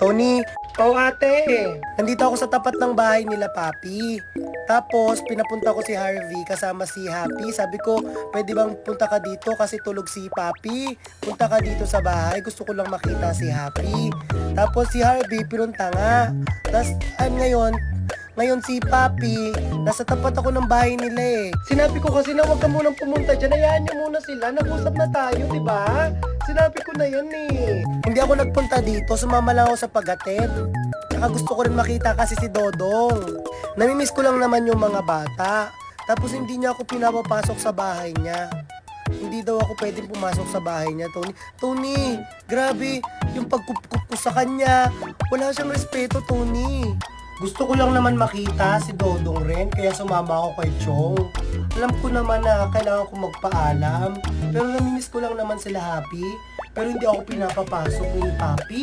Tony, Oh, ate. nandito ako sa tapat ng bahay nila, Papi. Tapos, pinapunta ko si Harvey kasama si Happy. Sabi ko, pwede bang punta ka dito kasi tulog si Papi? Punta ka dito sa bahay, gusto ko lang makita si Happy. Tapos si Harvey, pinunta nga. Tapos, ngayon si Papi, nasa tapat ako ng bahay nila eh. Sinabi ko kasi na huwag ka munang pumunta dyan. Hayaan niyo muna sila. Nag-usap na tayo, di ba? Sinabi ko na yan eh. Hindi ako nagpunta dito, sumama lang ako sa pag-attend. Saka gusto ko rin makita kasi si Dodong. Namimiss ko lang naman yung mga bata. Tapos hindi niya ako pinapapasok sa bahay niya. Hindi daw ako pwedeng pumasok sa bahay niya, Tony. Tony, grabe, yung pagkup-kup ko sa kanya. Wala siyang respeto, Tony. Gusto ko lang naman makita si Dodong rin, kaya sumama ako kay Chong. Alam ko naman na kailangan ko magpaalam, pero namimiss ko lang naman sila Happy. Pero hindi ako pinapapasok ni Papi.